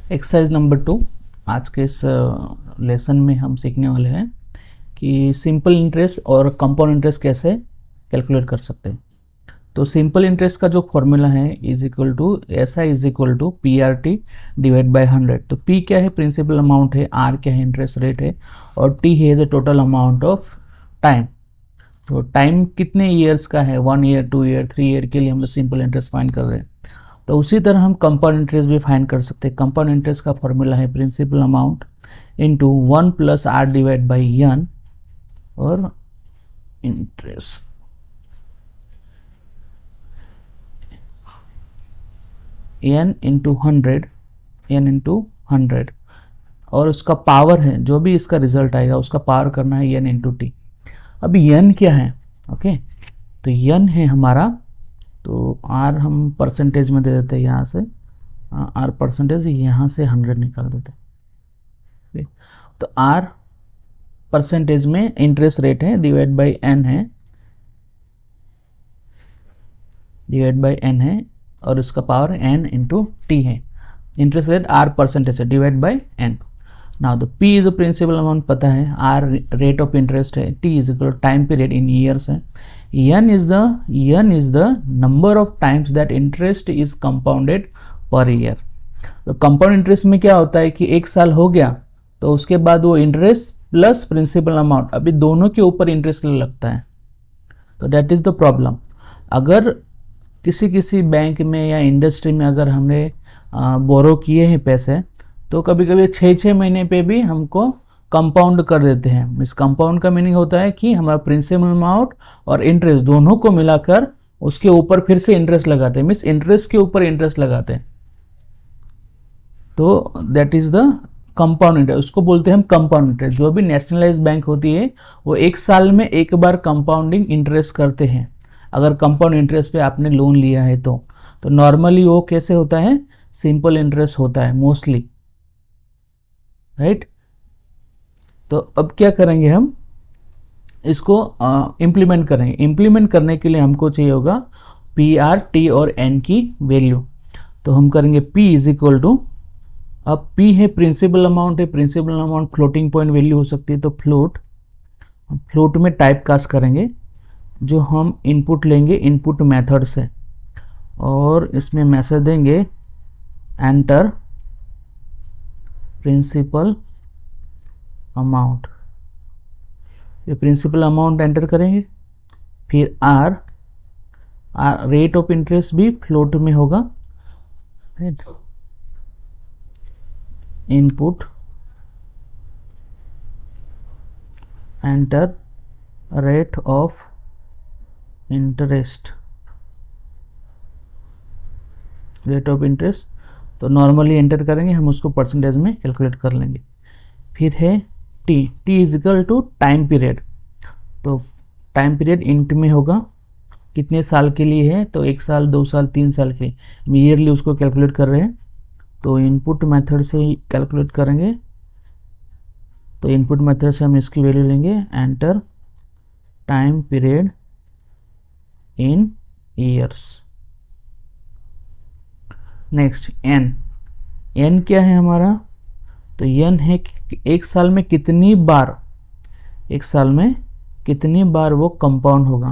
Exercise number 2। आज के इस लेसन में हम सीखने वाले हैं कि सिंपल इंटरेस्ट और कंपाउंड इंटरेस्ट कैसे कैलकुलेट कर सकते हैं। तो सिंपल इंटरेस्ट का जो फॉर्मूला है is equal to S I is equal to P R T divide by 100। तो पी क्या है, प्रिंसिपल अमाउंट है, आर क्या है, इंटरेस्ट रेट है, और टी है the total amount of time. तो टाइम कितने ईयर्स का है, 1 ईयर, 2 ईयर, 3 ईयर के लिए हम लोग सिंपल इंटरेस्ट फाइंड कर रहे हैं। तो उसी तरह हम कंपाउंड इंटरेस्ट भी फाइंड कर सकते हैं। कंपाउंड इंटरेस्ट का फॉर्मूला है principal amount into 1 plus R divide by N, और इंटरेस्ट एन इंटू 100 और उसका पावर है, जो भी इसका रिजल्ट आएगा उसका पावर करना है एन इंटू टी। अभी एन क्या है, ओके, तो एन है हमारा, तो आर हम परसेंटेज में दे देते हैं, यहाँ से आर परसेंटेज, यहाँ से 100 निकाल देते हैं। तो आर परसेंटेज में इंटरेस्ट रेट है, डिवाइड बाई एन है, और उसका पावर एन इंटू टी है। इंटरेस्ट रेट आर परसेंटेज है, divide by N. Now the P is a principal amount पता है, आर रेट ऑफ इंटरेस्ट है, T is equal time period in years है, n is the number of times that interest is compounded per year। तो compound interest में क्या होता है कि एक साल हो गया तो उसके बाद वो इंटरेस्ट प्लस प्रिंसिपल अमाउंट, अभी दोनों के ऊपर इंटरेस्ट लगता है। तो दैट इज द प्रॉब्लम। अगर किसी बैंक में या इंडस्ट्री में अगर हमने बोरो किए हैं पैसे, तो कभी कभी 6 महीने पे भी हमको कंपाउंड कर देते हैं। इस कंपाउंड का मीनिंग होता है कि हमारा प्रिंसिपल अमाउंट और इंटरेस्ट दोनों को मिलाकर उसके ऊपर फिर से इंटरेस्ट लगाते हैं, मीन्स इंटरेस्ट के ऊपर इंटरेस्ट लगाते हैं। तो that is the compound interest, उसको बोलते हैं हम कंपाउंड इंटरेस्ट। जो भी नेशनलाइज बैंक होती है वो एक साल में एक बार कंपाउंडिंग इंटरेस्ट करते हैं। अगर कंपाउंड इंटरेस्ट पे आपने लोन लिया है तो नॉर्मली वो कैसे होता है, सिंपल इंटरेस्ट होता है मोस्टली, राइट। तो अब क्या करेंगे, हम इसको इम्प्लीमेंट करेंगे। इम्प्लीमेंट करने के लिए हमको चाहिए होगा पी आर टी और एन की वैल्यू। तो हम करेंगे पी इज इक्वल टू, अब पी है प्रिंसिपल अमाउंट है, principal amount floating point value हो सकती है, तो फ्लोट में टाइप कास्ट करेंगे, जो हम इनपुट लेंगे इनपुट मेथड से, और इसमें मैसेज देंगे एंटर प्रिंसिपल अमाउंट। ये प्रिंसिपल अमाउंट एंटर करेंगे, फिर आर रेट ऑफ इंटरेस्ट भी फ्लोट में होगा, right, input enter rate of interest, तो नॉर्मली एंटर करेंगे, हम उसको परसेंटेज में कैलकुलेट कर लेंगे। फिर है T is equal to time period. तो टाइम पीरियड इंट में होगा, कितने साल के लिए है, तो 1 साल, 2 साल, 3 साल के लिए, हम ईयरली उसको कैलकुलेट कर रहे हैं। तो इनपुट मेथड से ही कैलकुलेट करेंगे, तो इनपुट मेथड से हम इसकी वैल्यू लेंगे, enter time period in years. Next N क्या है हमारा, तो एन है एक साल में कितनी बार वो कंपाउंड होगा।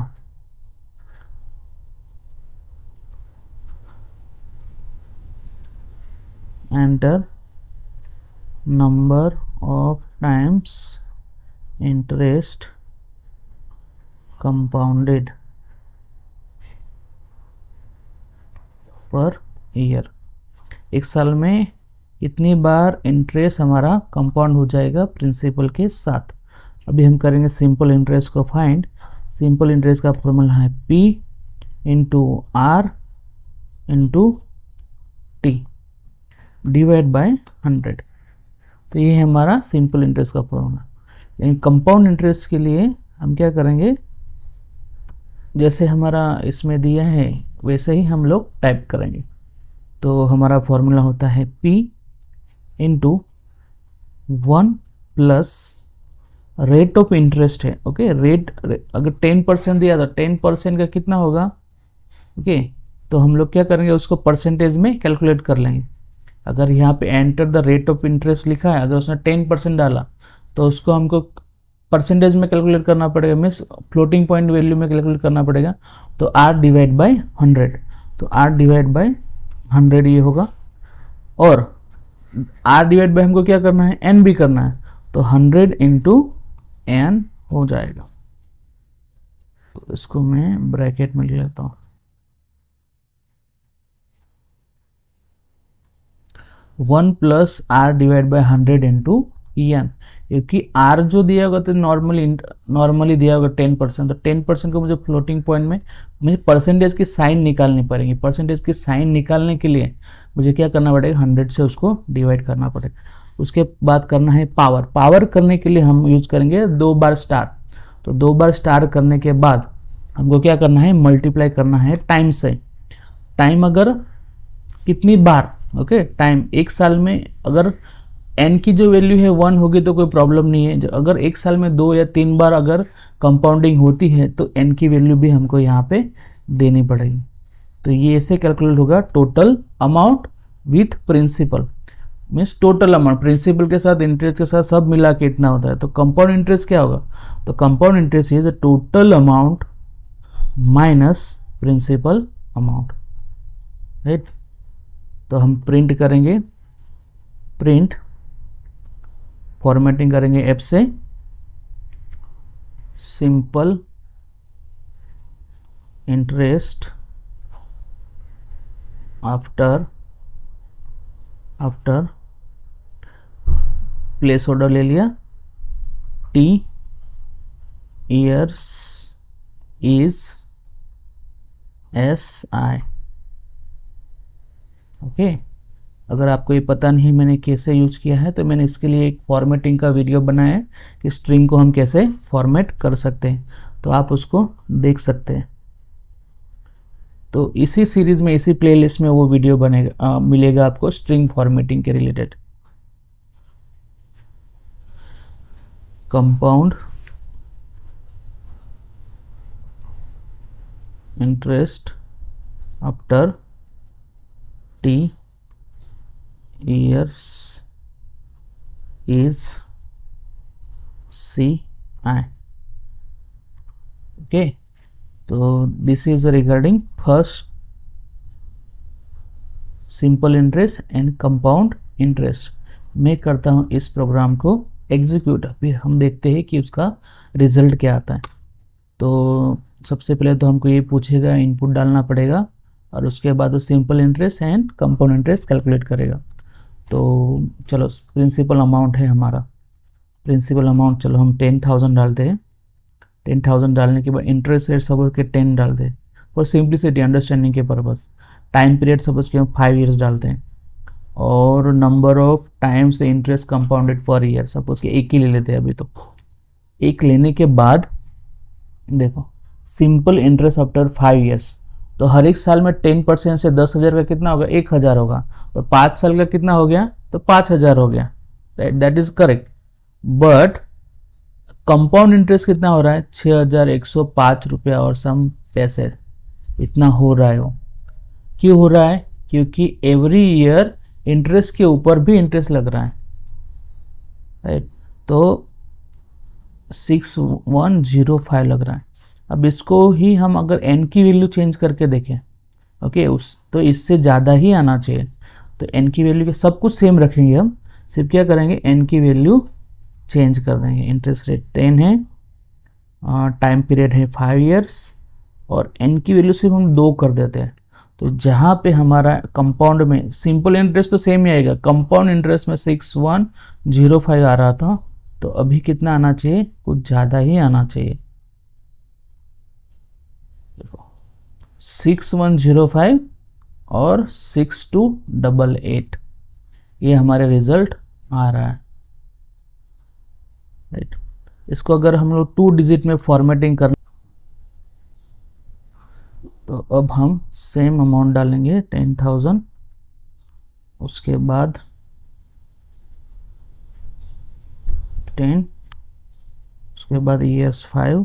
Enter number of times interest compounded per year. एक साल में कितनी बार इंटरेस्ट हमारा कंपाउंड हो जाएगा प्रिंसिपल के साथ। अभी हम करेंगे सिंपल इंटरेस्ट को फाइंड। सिंपल इंटरेस्ट का फॉर्मूला है P into R into T divide by 100। तो ये है हमारा सिंपल इंटरेस्ट का फॉर्मूला। लेकिन कंपाउंड इंटरेस्ट के लिए हम क्या करेंगे, जैसे हमारा इसमें दिया है वैसे ही हम लोग टाइप करेंगे। तो हमारा फॉर्मूला होता है P into 1 plus rate of interest है, ओके, रेट अगर 10% दिया तो 10% का कितना होगा, ओके, तो हम लोग क्या करेंगे, उसको परसेंटेज में कैलकुलेट कर लेंगे। अगर यहाँ पे enter the rate of interest लिखा है, अगर उसने 10% डाला तो उसको हमको परसेंटेज में कैलकुलेट करना पड़ेगा, मीन्स फ्लोटिंग पॉइंट वैल्यू में कैलकुलेट करना पड़ेगा। तो R डिवाइड बाई 100, तो R डिवाइड बाई 100 ये होगा। और R डिवाइड बाई हमको क्या करना है, N भी करना है, तो 100 इंटू N हो जाएगा। तो इसको मैं ब्रैकेट में ले लेता हूँ, 1 plus R divide by 100 into EN, क्योंकि R जो दिया होगा तो नॉर्मली दिया होगा 10%, तो 10% को मुझे फ्लोटिंग पॉइंट में मुझे परसेंटेज की साइन निकालनी पड़ेगी। परसेंटेज की साइन निकालने के लिए मुझे क्या करना पड़ेगा, 100 से उसको डिवाइड करना पड़ेगा। उसके बाद करना है पावर। पावर करने के लिए हम यूज करेंगे 2 बार स्टार। तो 2 बार स्टार करने के बाद हमको क्या करना है, मल्टीप्लाई करना है टाइम से। टाइम अगर कितनी बार, ओके, टाइम एक साल में अगर n की जो वैल्यू है 1 होगी तो कोई प्रॉब्लम नहीं है। अगर एक साल में 2 या 3 बार अगर कंपाउंडिंग होती है तो n की वैल्यू भी हमको यहाँ पे देनी पड़ेगी। तो ये ऐसे कैलकुलेट होगा, total amount with principal, means total amount principal के साथ इंटरेस्ट के साथ सब मिला के इतना होता है। तो कंपाउंड इंटरेस्ट क्या होगा, तो compound interest is total amount minus principal amount, right. तो हम प्रिंट करेंगे, प्रिंट फॉर्मेटिंग करेंगे F से, simple interest after place order ले लिया, T years is SI, okay. अगर आपको ये पता नहीं मैंने कैसे यूज किया है तो मैंने इसके लिए एक फॉर्मेटिंग का वीडियो बनाया है कि स्ट्रिंग को हम कैसे फॉर्मेट कर सकते हैं, तो आप उसको देख सकते हैं। तो इसी सीरीज में, इसी प्लेलिस्ट में वो वीडियो बनेगा, मिलेगा आपको स्ट्रिंग फॉर्मेटिंग के related. Compound interest after T years is CI, okay। तो this is regarding first simple interest and compound interest. मैं करता हूँ इस प्रोग्राम को एग्जीक्यूट, फिर हम देखते हैं कि उसका रिजल्ट क्या आता है। तो सबसे पहले तो हमको ये पूछेगा, इनपुट डालना पड़ेगा, और उसके बाद वो simple interest and compound interest calculate करेगा। तो चलो प्रिंसिपल अमाउंट है हमारा, प्रिंसिपल अमाउंट चलो हम 10,000 डालते हैं। 10,000 डालने के बाद इंटरेस्ट रेट सपोज के 10 डालते हैं फॉर सिंप्लिसिटी अंडरस्टैंडिंग के पर्पस। टाइम पीरियड सपोज के हम 5 ईयर्स डालते हैं, और number of times interest compounded per year suppose के 1 ही ले लेते हैं अभी। तो 1 लेने के बाद देखो, सिंपल इंटरेस्ट आफ्टर 5 ईयर्स, तो हर एक साल में 10% से 10,000 का कितना होगा, 1,000 होगा। तो 5 साल का कितना हो गया, तो 5,000 हो गया, that is correct. But compound interest कितना हो रहा है, 6,105 रुपया और सम पैसे, इतना हो रहा है। वो क्यों हो रहा है, क्योंकि एवरी ईयर इंटरेस्ट के ऊपर भी इंटरेस्ट लग रहा है, राइट। तो 6,105 लग रहा है। अब इसको ही हम अगर n की वैल्यू चेंज करके देखें, ओके, तो इससे ज़्यादा ही आना चाहिए। तो n की वैल्यू के सब कुछ सेम रखेंगे, हम सिर्फ क्या करेंगे, n की वैल्यू चेंज कर देंगे। इंटरेस्ट रेट 10 है, टाइम पीरियड है 5 ईयर्स, और n की वैल्यू सिर्फ हम 2 कर देते हैं। तो जहाँ पे हमारा कंपाउंड में सिंपल इंटरेस्ट तो सेम ही आएगा, कंपाउंड इंटरेस्ट में 6,105 आ रहा था, तो अभी कितना आना चाहिए, कुछ ज़्यादा ही आना चाहिए। 6,105 और 6,288, ये हमारे रिजल्ट आ रहा है, राइट। इसको अगर हम लोग 2 डिजिट में फॉर्मेटिंग करना, तो अब हम सेम अमाउंट डालेंगे 10,000, उसके बाद 10, उसके बाद ईयर्स 5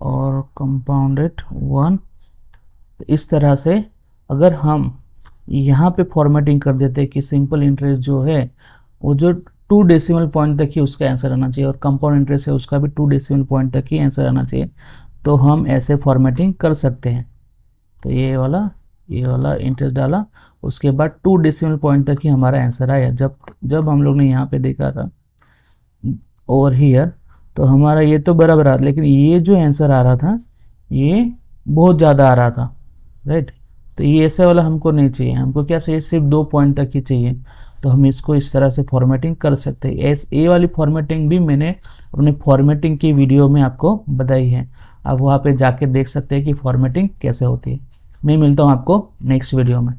और कंपाउंडेड 1। तो इस तरह से अगर हम यहाँ पे फॉर्मेटिंग कर देते हैं कि सिंपल इंटरेस्ट जो है वो जो 2 डेसिमल पॉइंट तक ही उसका आंसर आना चाहिए, और कंपाउंड इंटरेस्ट है उसका भी 2 डेसिमल पॉइंट तक ही आंसर आना चाहिए। तो हम ऐसे फॉर्मेटिंग कर सकते हैं। तो ये वाला इंटरेस्ट डाला, उसके बाद 2 डेसिमल पॉइंट तक ही हमारा आंसर आया। जब हम लोग ने यहाँ पे देखा था ओवर हियर, तो हमारा ये तो बराबर आ रहा था, लेकिन ये जो आंसर आ रहा था ये बहुत ज़्यादा आ रहा था, राइट। तो ये ऐसे वाला हमको नहीं चाहिए, हमको क्या चाहिए, सिर्फ 2 पॉइंट तक ही चाहिए। तो हम इसको इस तरह से फॉर्मेटिंग कर सकते हैं। ये वाली फॉर्मेटिंग भी मैंने अपने फॉर्मेटिंग की वीडियो में आपको बताई है, आप वहाँ पे जाके देख सकते हैं कि फॉर्मेटिंग कैसे होती है। मैं मिलता हूँ आपको नेक्स्ट वीडियो में।